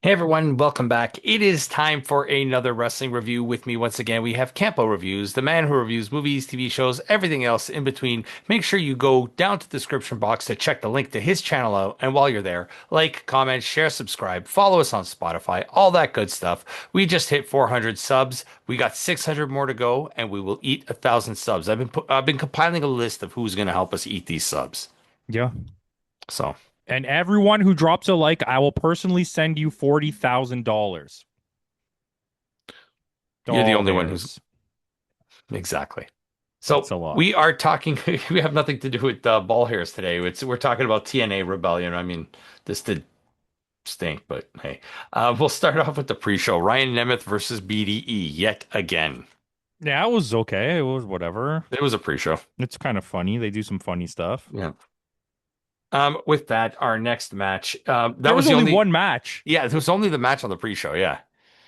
Hey everyone, welcome back. It is time for another wrestling review. With me once again, we have Campo.Reviews, the man who reviews movies, TV shows, everything else in between. Make sure you go down to the description box to check the link to his channel out. And while you're there, like, comment, share, subscribe, follow us on Spotify, all that good stuff. We just hit 400 subs. We got 600 more to go, and we will eat 1,000 subs. I've been compiling a list of who's going to help us eat these subs. Yeah. So And everyone who drops a like, I will personally send you $40,000. you're the only one who's Dollars. exactly. That's So a lot. we are talking. We have nothing to do with ball hairs today. We're talking about TNA Rebellion. I mean, this did stink, but hey, we'll start off with the pre-show. Ryan Nemeth versus BDE yet again. Yeah, it was okay. It was whatever. It was a pre-show. It's kind of funny. They do some funny stuff. Yeah. With that, our next match. There That was was the only only. one match. Yeah, it was only the match on the pre-show. Yeah.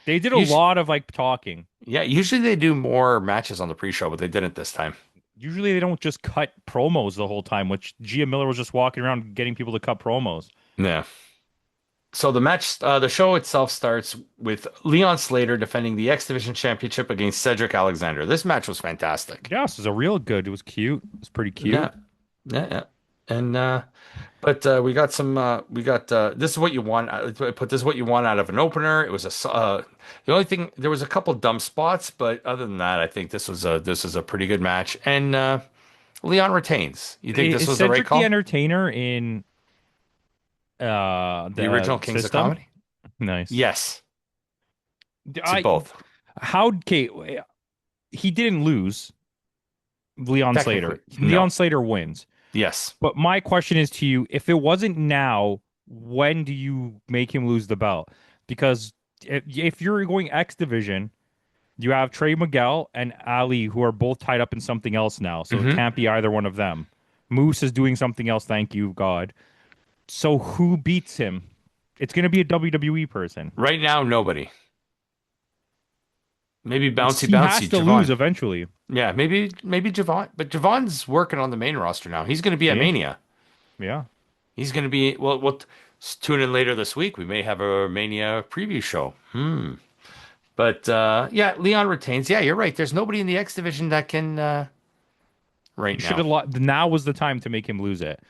They did a Usually, lot of like talking. yeah. Usually they do more matches on the pre-show, but they didn't this time. Usually they don't just cut promos the whole time, which Gia Miller was just walking around getting people to cut promos. Yeah. So the show itself starts with Leon Slater defending the X Division Championship against Cedric Alexander. This match was fantastic. Yeah, this was a real good. It was cute. It was pretty Yeah, cute. yeah, yeah. And but we got some. We got this is what you want. I put this is what you want out of an opener. It was the only thing there was a couple dumb spots, but other than that, I think this was a pretty good match. And Leon retains. You think this Is was the right Cedric the call? Entertainer in The the original Kings of system? Comedy? Nice. Yes, to I both how okay, he didn't lose. Leon technically. Slater. No. Leon Slater wins. Yes. But my question is to you, if it wasn't now, when do you make him lose the belt? Because if you're going X division, you have Trey Miguel and Ali who are both tied up in something else now, so it Hmm. can't be either one of them. Moose is doing something else, thank you, God. So who beats him? It's going to be a WWE person. Right now, nobody. Maybe bouncy He has bouncy to lose Javon. eventually. Yeah, maybe Javon, but Javon's working on the main roster now. He's going to be at See? Mania. Yeah. He's going to be well. We'll tune in later this week. We may have a Mania preview show. But yeah, Leon retains. Yeah, you're right. There's nobody in the X division that can right You should now. have now was the time to make him lose it.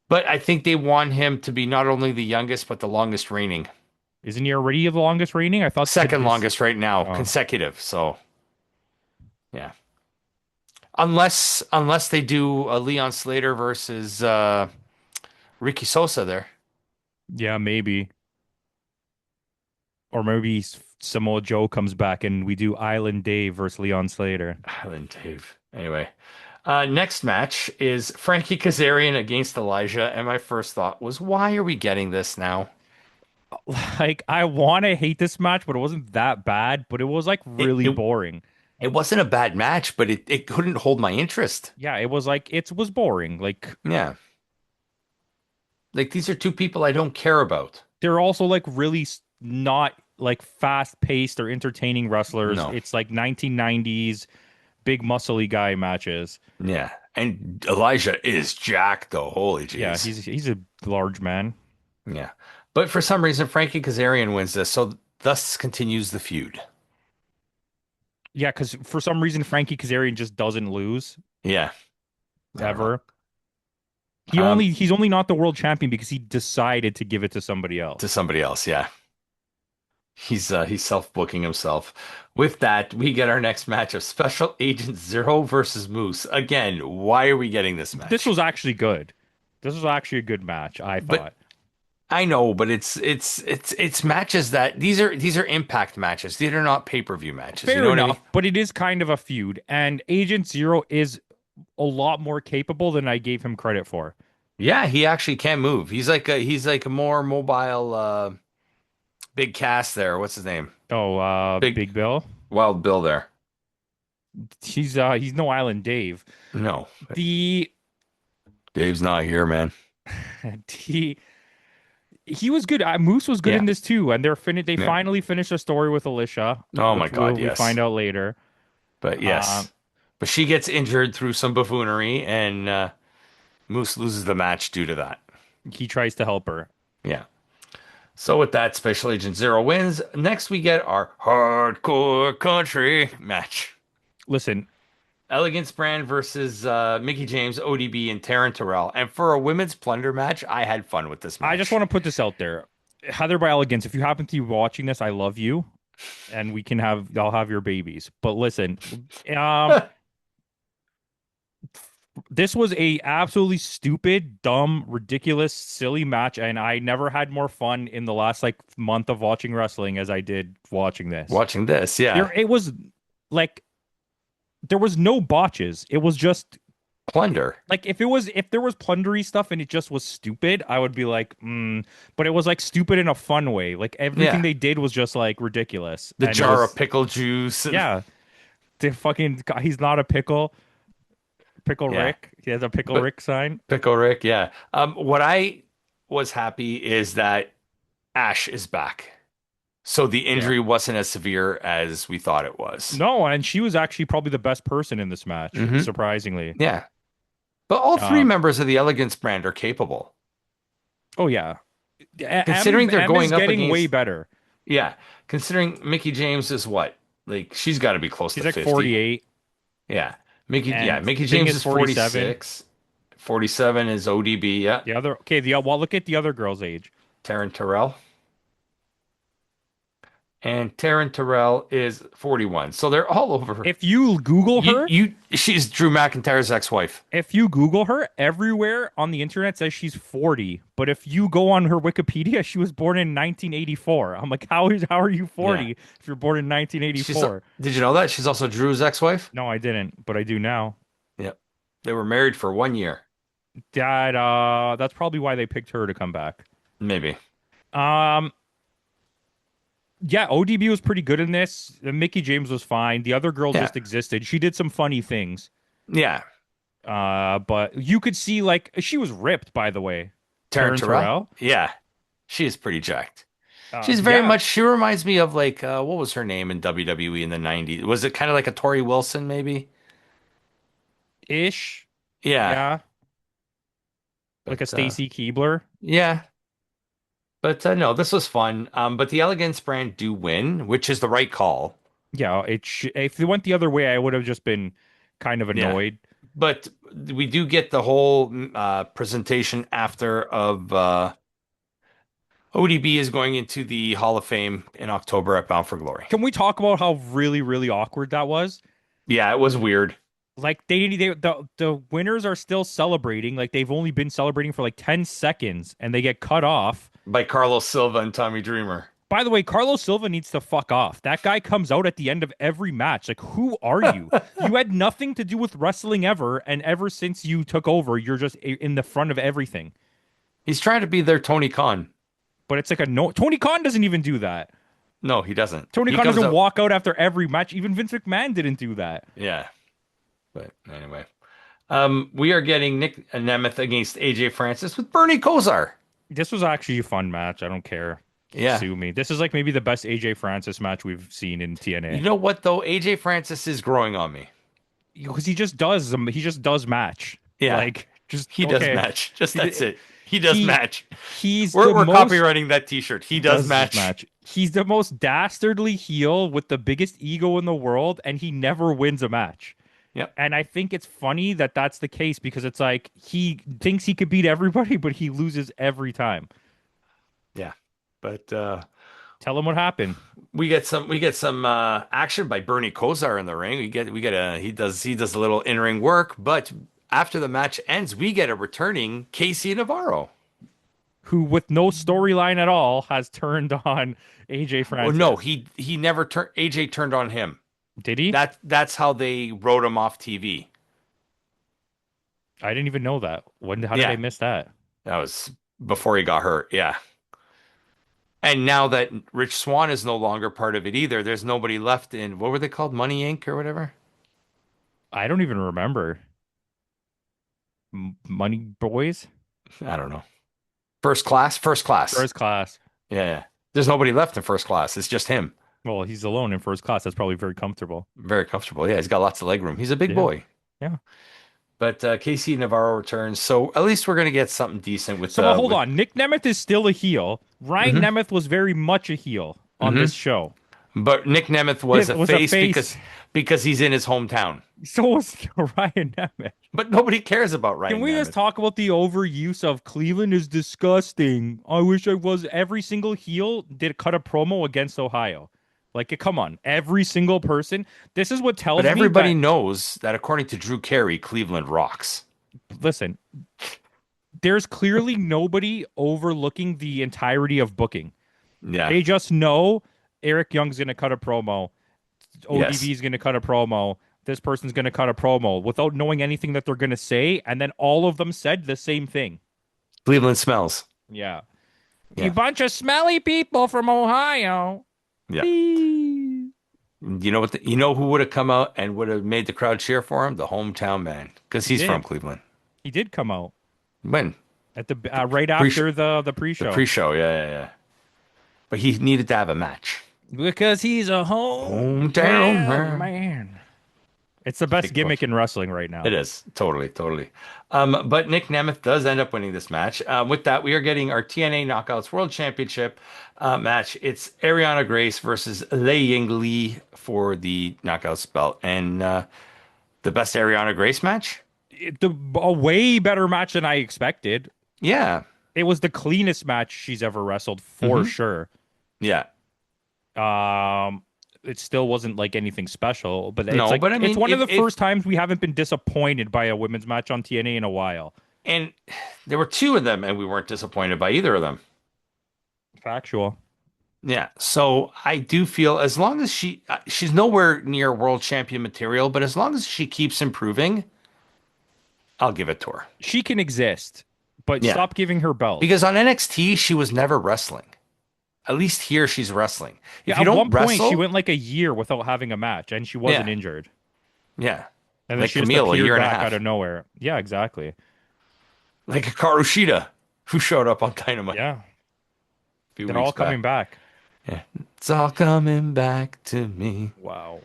But I think they want him to be not only the youngest but the longest reigning, Isn't he already the longest reigning? I thought to second this. longest right now, Oh, consecutive. So yeah, unless they do a Leon Slater versus Ricky Sosa there. yeah, maybe. Or maybe Samoa Joe comes back and we do Island Dave versus Leon Slater. Island Dave. Anyway, next match is Frankie Kazarian against Elijah, and my first thought was, why are we getting this now? Like, I want to hate this match, but it wasn't that bad, but it was like It really it, boring. it wasn't a bad match, but it couldn't hold my interest. Yeah, it was like, it was boring. Like, Yeah, like these are two people I don't care about. they're also like really not like fast paced or entertaining wrestlers. No. It's like 1990s big muscly guy matches. Yeah, and Elijah is jacked though. Holy Yeah, jeez. he's a large man. Yeah, but for some reason Frankie Kazarian wins this, so thus continues the feud. Yeah, because for some reason Frankie Kazarian just doesn't lose Yeah, I don't know. ever. Um, He's only not the world champion because he decided to give it to somebody to else. somebody else. Yeah. He's self-booking himself. With that, we get our next match of Special Agent Zero versus Moose. Again, why are we getting this This match? was actually good. This was actually a good match, I But thought. I know, but it's matches that these are impact matches. These are not pay-per-view matches. You know Fair what I mean? enough, but it is kind of a feud, and Agent Zero is a lot more capable than I gave him credit for. Yeah, he actually can move. He's like a more mobile big cast there. What's his name? Oh, Big Big Bill. Wild Bill there. He's no Island Dave. No, The Dave's not here, man. he he was good. Moose was good Yeah. in this too, and they Yeah. finally finished a story with Alicia, Oh my which God, we find yes. out later. But Uh, yes. But she gets injured through some buffoonery, and Moose loses the match due to that. he tries to help her. Yeah. So with that, Special Agent Zero wins. Next, we get our Hardcore Country match. Listen, Elegance Brand versus Mickey James, ODB, and Taryn Terrell. And for a women's plunder match, I had fun with this I just match. want to put this out there. Heather by Elegance, if you happen to be watching this, I love you, and I'll have your babies. But listen, um, this was a absolutely stupid, dumb, ridiculous, silly match, and I never had more fun in the last like month of watching wrestling as I did watching this. Watching this, yeah. It was like there was no botches. It was just Plunder. like if there was plundery stuff and it just was stupid, I would be like, but it was like stupid in a fun way. Like everything Yeah. they did was just like ridiculous, The and it jar of was pickle juice. And, yeah, the fucking he's not a pickle yeah. Rick. He has a pickle But Rick sign. Pickle Rick, yeah. What I was happy is that Ash is back. So the Yeah. injury wasn't as severe as we thought it was. No, and she was actually probably the best person in this match, Hmm. surprisingly. Yeah. But all three Um, members of the Elegance brand are capable. oh yeah, Considering they're M is going up getting way against, better. yeah, considering Mickey James is what? Like she's got to be close She's to like 50. 48, Yeah. and Mickey Sting James is is 47. 46. 47 is ODB, yeah. Well, look at the other girl's age. Taryn Terrell. And Taryn Terrell is 41. So they're all over. If you Google her, She's Drew McIntyre's ex-wife. if you Google her, everywhere on the internet says she's 40. But if you go on her Wikipedia, she was born in 1984. I'm like, how are you Yeah. 40 if you're born in She's 1984? Did you know that? She's also Drew's ex-wife? No, I didn't, but I do now. Yep. They were married for 1 year, That's probably why they picked her to come back. maybe. Um, yeah, ODB was pretty good in this. Mickey James was fine. The other girl Yeah. just existed. She did some funny things. Yeah. But you could see like she was ripped, by the way. Taryn Taryn Terrell? Terrell. Yeah. She is pretty jacked. She's very Yeah, much, she reminds me of like, what was her name in WWE in the 90s? Was it kind of like a Tori Wilson, maybe? ish. Yeah. Yeah, like a But, Stacy Keebler. yeah. But no, this was fun. But the Elegance brand do win, which is the right call. Yeah, if it went the other way, I would have just been kind of Yeah. annoyed. But we do get the whole presentation after of ODB is going into the Hall of Fame in October at Bound for Glory. Can we talk about how really, really awkward that was? Yeah, it was weird. Like the winners are still celebrating. Like they've only been celebrating for like 10 seconds and they get cut off. By Carlos Silva and Tommy Dreamer. By the way, Carlos Silva needs to fuck off. That guy comes out at the end of every match. Like, who are you? You had nothing to do with wrestling ever, and ever since you took over, you're just in the front of everything. He's trying to be their Tony Khan. But it's like a no. Tony Khan doesn't even do that. No, he doesn't. Tony He Khan comes doesn't out. walk out after every match. Even Vince McMahon didn't do that. Yeah. But anyway. We are getting Nick Nemeth against AJ Francis with Bernie Kosar. This was actually a fun match. I don't care. Yeah. Sue me. This is like maybe the best AJ Francis match we've seen in TNA. You know what though? AJ Francis is growing on me. Because he just does. He just does match. Yeah. Like just He does okay. match. Just He- that's it. He does he- match. He's We're, the we're most copywriting that t-shirt. He does match. He's the most dastardly heel with the biggest ego in the world, and he never wins a match. Yep. And I think it's funny that that's the case because it's like he thinks he could beat everybody, but he loses every time. Yeah. But Tell him what happened. we get some action by Bernie Kosar in the ring. He does a little in-ring work, but after the match ends, we get a returning Casey Navarro. Who, with no storyline at all, has turned on AJ Oh Francis. no, he never turned AJ turned on him. Did he? That's how they wrote him off TV. I didn't even know that. How did Yeah. I miss that? That was before he got hurt. Yeah. And now that Rich Swann is no longer part of it either, there's nobody left in what were they called? Money Inc. or whatever? I don't even remember. Money Boys? I don't know. First class? First class. First class. Yeah. There's nobody left in first class. It's just him. Well, he's alone in first class. That's probably very comfortable. Very comfortable. Yeah, he's got lots of leg room. He's a big Yeah. boy. Yeah. But Casey Navarro returns, so at least we're gonna get something decent with So, but hold with. on. Nick Nemeth is still a heel. Ryan Hmm. Nemeth was very much a heel on Hmm. this show. But Nick Nemeth was It a was a face face. because he's in his hometown. So was Ryan Nemeth. But nobody cares about Can Ryan we just Nemeth. talk about the overuse of Cleveland is disgusting? I wish I was every single heel did cut a promo against Ohio. Like, come on, every single person. This is what But tells me everybody that, knows that according to Drew Carey, Cleveland rocks. listen, there's clearly nobody overlooking the entirety of booking. Yeah. They just know Eric Young's going to cut a promo, Yes. ODB's going to cut a promo, this person's going to cut a promo without knowing anything that they're going to say. And then all of them said the same thing. Cleveland smells. Yeah. You Yeah. bunch of smelly people from Ohio. Yeah. Please. You know what? You know who would have come out and would have made the crowd cheer for him? The hometown man, because He he's from did. Cleveland. He did come out When at the right pre-show, after the the pre-show pre-show, yeah, yeah, yeah. But he needed to have a match. because he's a Hometown hometown man. man. It's the best Big push. gimmick in wrestling right now. It is totally, totally. But Nick Nemeth does end up winning this match. With that, we are getting our TNA Knockouts World Championship match. It's Ariana Grace versus Lei Ying Lee for the Knockouts belt, and the best Ariana Grace match. A way better match than I expected. Yeah. It was the cleanest match she's ever wrestled for Hmm. sure. Yeah. It still wasn't like anything special, but it's No, like but I it's mean, one of the if first times we haven't been disappointed by a women's match on TNA in a while. and there were two of them, and we weren't disappointed by either of them. Factual. Yeah. So I do feel as long as she's nowhere near world champion material, but as long as she keeps improving, I'll give it to her. She can exist, but Yeah. stop giving her belts. Because on NXT, she was never wrestling. At least here, she's wrestling. If Yeah, you at don't one point she wrestle, went like a year without having a match, and she wasn't yeah, injured. yeah, And then like she just Camille, a appeared year and a back out half, of nowhere. Yeah, exactly. like Hikaru Shida, who showed up on Dynamite Yeah, a few they're weeks all coming back. back. Yeah, it's all coming back to me. Wow.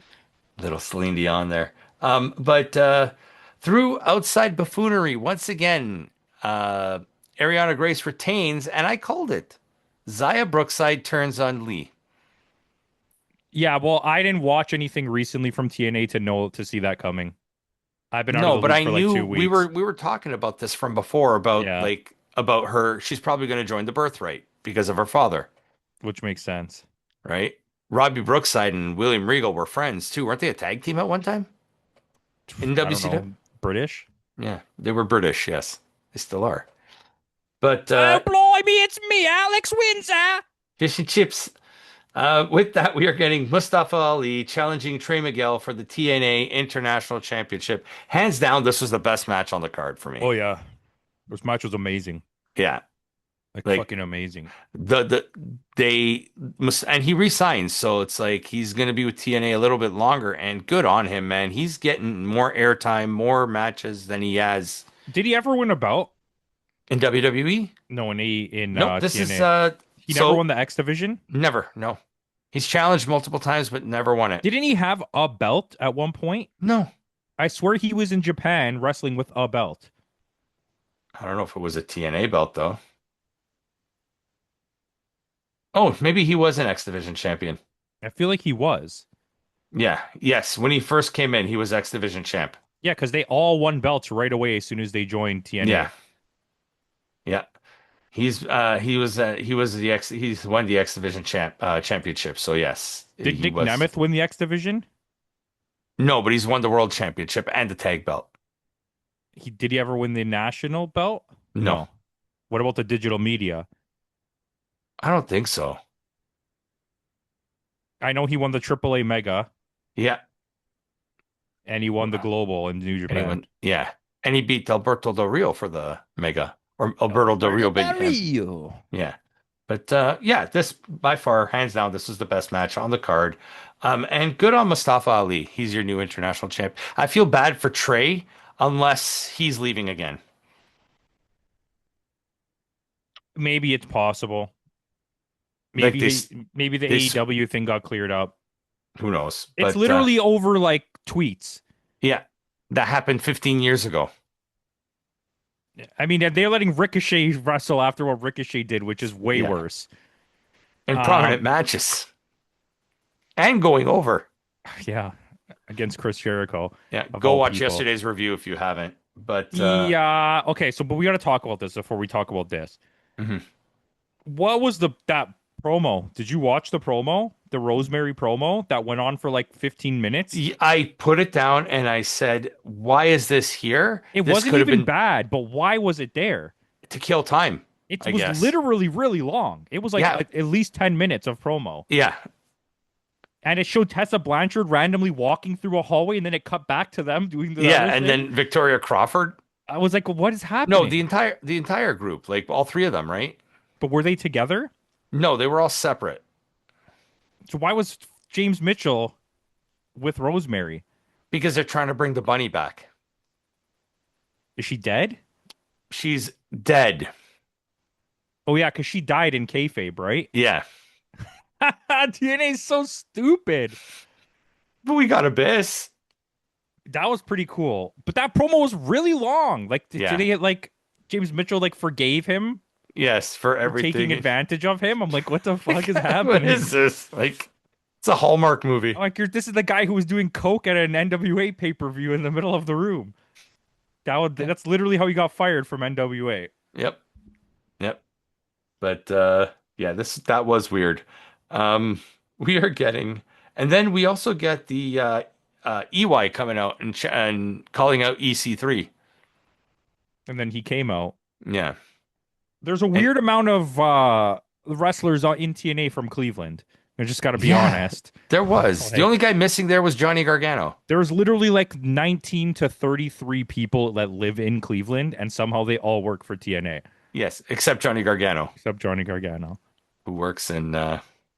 Little Celine Dion there. But through outside buffoonery, once again, Ariana Grace retains, and I called it. Zaya Brookside turns on Lee. Yeah, well, I didn't watch anything recently from TNA to see that coming. I've been out of No, the but loop I for like knew 2 weeks. we were talking about this from before about Yeah, like about her. She's probably going to join the birthright because of her father, which makes sense. right? Robbie Brookside and William Regal were friends too, weren't they? A tag team at one time in I don't WCW. know. British? Yeah, they were British. Yes, they still are. But Oh, blimey, it's me, Alex Windsor. fish and chips. With that, we are getting Mustafa Ali challenging Trey Miguel for the TNA International Championship. Hands down, this was the best match on the card for me. Oh yeah, this match was amazing. Yeah, Like like fucking amazing. the they must, and he resigns, so it's like he's going to be with TNA a little bit longer. And good on him, man. He's getting more airtime, more matches than he has Did he ever win a belt? in WWE. No, in Nope, this is TNA. He never so won the X division. never. No, he's challenged multiple times, but never won it. Didn't he have a belt at one point? No, I swear he was in Japan wrestling with a belt. I don't know if it was a TNA belt though. Oh, maybe he was an X Division champion. I feel like he was. Yeah, yes. When he first came in, he was X Division champ. Yeah, because they all won belts right away as soon as they joined TNA. Yeah, yeah. He was the X he's won the X Division championship. So yes, Did he Nick was. Nemeth win the X division? No, but he's won the world championship and the tag belt. Did he ever win the national belt? No, What about the digital media? I don't think so. I know he won the AAA Mega Yeah, and he won the Global in New Japan. anyone? Yeah, and he beat Alberto Del Rio for the Mega, or Alberto Del Rio beat him. Yeah. But yeah, this by far, hands down, this is the best match on the card. And good on Mustafa Ali. He's your new international champ. I feel bad for Trey unless he's leaving again. Maybe it's possible. Like Maybe this, maybe the this AEW thing got cleared up. who knows? It's But literally over like tweets. yeah, that happened 15 years ago. I mean, they're letting Ricochet wrestle after what Ricochet did, which is way Yeah, worse. in prominent Um, matches and going over. yeah, against Chris Jericho Yeah, of go all watch people. yesterday's review if you haven't. But Yeah. Okay. So, but we got to talk about this before we talk about this. mhm. What was that promo? Did you watch the promo? The Rosemary promo that went on for like 15 minutes? I put it down and I said, "Why is this here? It This wasn't could have even been bad, but why was it there? to kill time, It I was guess." literally really long. It was like Yeah, at least 10 minutes of promo. yeah, And it showed Tessa Blanchard randomly walking through a hallway and then it cut back to them doing the yeah. other And thing. then Victoria Crawford. I was like, what is No, happening? the entire group, like all three of them, right? But were they together? No, they were all separate So why was James Mitchell with Rosemary? because they're trying to bring the bunny back. Is she dead? She's dead. Oh yeah, because she died in kayfabe, right? Yeah, TNA is so stupid. but we got Abyss. That was pretty cool. But that promo was really long. Like, did Yeah, they get like James Mitchell like forgave him yes, for for taking everything. advantage of him? I'm like, what the fuck is What happening? is this? Like, it's a Hallmark movie. Like, this is the guy who was doing coke at an NWA pay-per-view in the middle of the room. Yeah. That's literally how he got fired from NWA. Yep. Yep. But yeah, this that was weird. We are getting, and then we also get the EY coming out and calling out EC3. And then he came out. Yeah. There's a And weird amount of wrestlers in TNA from Cleveland. I just got to be yeah, honest. there was. The Like, only guy missing there was Johnny Gargano. there was literally like 19 to 33 people that live in Cleveland, and somehow they all work for TNA, Yes, except Johnny Gargano, except Johnny Gargano. who works in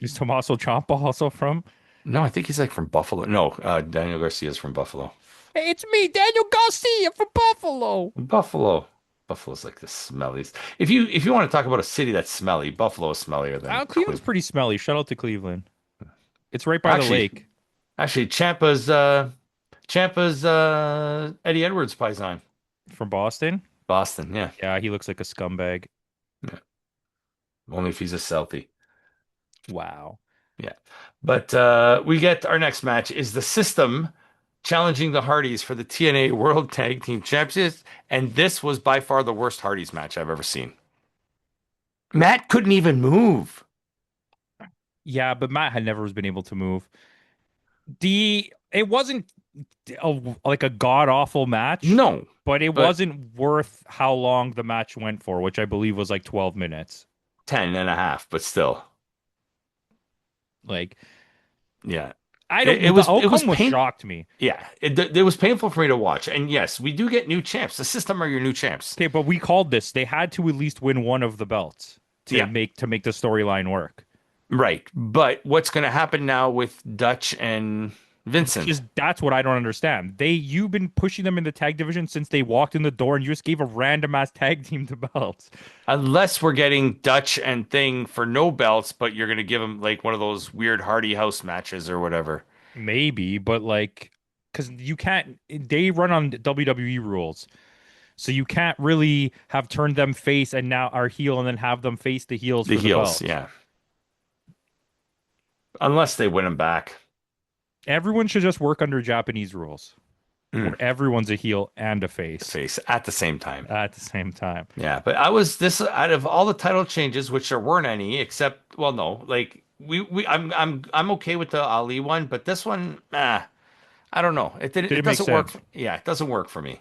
Is Tommaso Ciampa also from? no, I think he's like from Buffalo. No, Daniel Garcia's from Buffalo. Hey, it's me, Daniel Garcia from Buffalo. Buffalo. Buffalo's like the smelliest. If you want to talk about a city that's smelly, Buffalo is smellier than Cleveland's Cleveland. pretty smelly. Shout out to Cleveland. It's right by the Actually, lake. actually, Champa's Eddie Edwards Paisan. From Boston. Boston, yeah. Yeah, he looks like a scumbag. Yeah. Only if he's a Celtic. Wow. Yeah. But we get our next match is the System challenging the Hardys for the TNA World Tag Team Championships, and this was by far the worst Hardys match I've ever seen. Matt couldn't even move. Yeah, but Matt had never been able to move. It wasn't like a god awful match, No, but it but wasn't worth how long the match went for, which I believe was like 12 minutes. 10 and a half, but still. Like, Yeah. I It, don't, it the was it was outcome was pain. shocked me. Yeah, it was painful for me to watch. And yes, we do get new champs. The System are your new champs. Okay, but we called this. They had to at least win one of the belts Yeah, to make the storyline work. right. But what's going to happen now with Dutch and Vincent? Just that's what I don't understand. You've been pushing them in the tag division since they walked in the door, and you just gave a random ass tag team the belts. Unless we're getting Dutch and Thing for no belts, but you're going to give them like one of those weird Hardy House matches or whatever. Maybe, but like, because you can't, they run on WWE rules. So you can't really have turned them face and now are heel and then have them face the heels The for the heels, belt. yeah. Unless they win them back. Everyone should just work under Japanese rules Mm, where everyone's a heel and a face face at the same time. at the same time. Yeah, but I was this out of all the title changes, which there weren't any, except well, no, like I'm okay with the Ali one, but this one, I don't know. It Didn't make doesn't work. sense. Yeah, it doesn't work for me.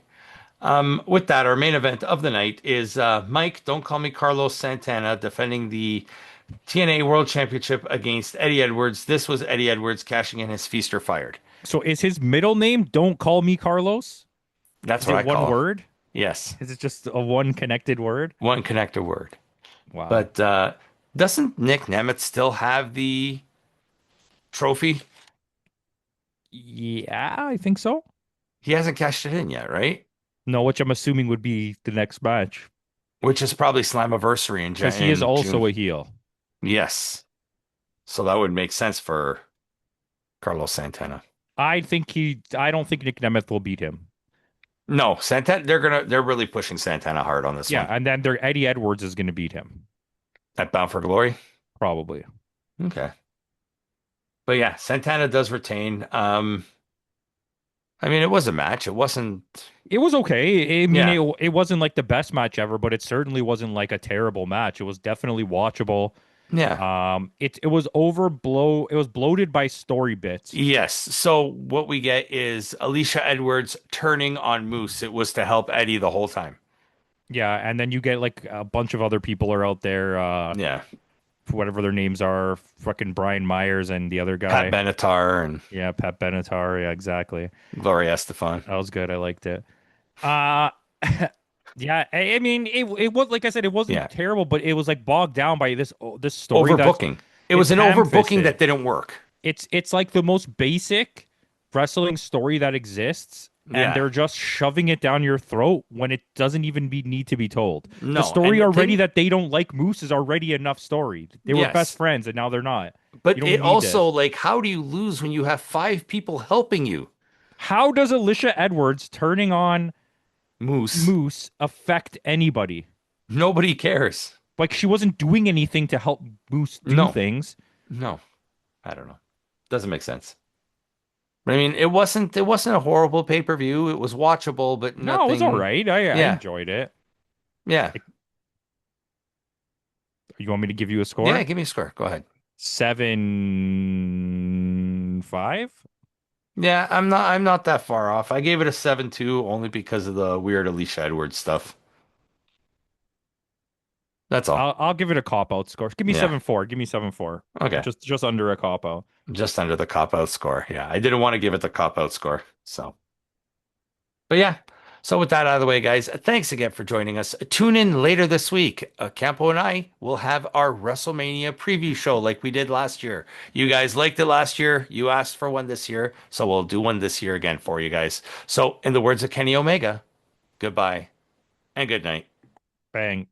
With that, our main event of the night is Mike, don't call me Carlos Santana, defending the TNA World Championship against Eddie Edwards. This was Eddie Edwards cashing in his feast or fired. So is his middle name Don't Call Me Carlos? That's Is what it I one call. word? Yes, Is it just a one connected word? one connector word. Wow. But doesn't Nick Nemeth still have the trophy? Yeah, I think so. He hasn't cashed it in yet, right? No, which I'm assuming would be the next match Which is probably Slammiversary because he is in also June. a heel. Yes. So that would make sense for Carlos Santana. I don't think Nick Nemeth will beat him. No, Santana, they're really pushing Santana hard on this Yeah, one. and then their Eddie Edwards is going to beat him, At Bound for Glory. probably. Okay. But yeah, Santana does retain. I mean, it was a match. It wasn't, It was okay. I mean, yeah, it wasn't like the best match ever, but it certainly wasn't like a terrible match. It was definitely watchable. yeah. It was overblow. It was bloated by story bits. Yes. So what we get is Alicia Edwards turning on Moose. It was to help Eddie the whole time. Yeah, and then you get like a bunch of other people are out there, Yeah. whatever their names are, fucking Brian Myers and the other Pat guy. Benatar and Yeah, Pat Benatar. Yeah, exactly. Gloria Estefan. That was good. I liked it. Uh yeah, I mean it was like I said, it wasn't Yeah. terrible, but it was like bogged down by this story that's Overbooking. It it's was an overbooking ham-fisted. that didn't work. It's like the most basic wrestling story that exists, and Yeah. they're just shoving it down your throat when it doesn't even need to be told. The No. And story the already thing, that they don't like Moose is already enough story. They were best yes. friends and now they're not. You But don't it need also, this. like, how do you lose when you have five people helping you? How does Alicia Edwards turning on Moose. Moose affect anybody? Nobody cares. Like she wasn't doing anything to help Moose do No. things. No. I don't know. Doesn't make sense. I mean, it wasn't a horrible pay-per-view. It was watchable, but No, it was all nothing. right. I Yeah. enjoyed it. Yeah. You want me to give you a Yeah, score? give me a score. Go ahead. 7.5. Yeah, I'm not that far off. I gave it a 7-2 only because of the weird Alicia Edwards stuff. That's all. I'll give it a cop out score. Give me Yeah. 7.4. Give me 7.4. Okay. Just under a cop out. Just under the cop-out score. Yeah. I didn't want to give it the cop-out score. So, but yeah. So with that out of the way, guys, thanks again for joining us. Tune in later this week. Campo and I will have our WrestleMania preview show like we did last year. You guys liked it last year. You asked for one this year. So we'll do one this year again for you guys. So in the words of Kenny Omega, goodbye and good night. Bang.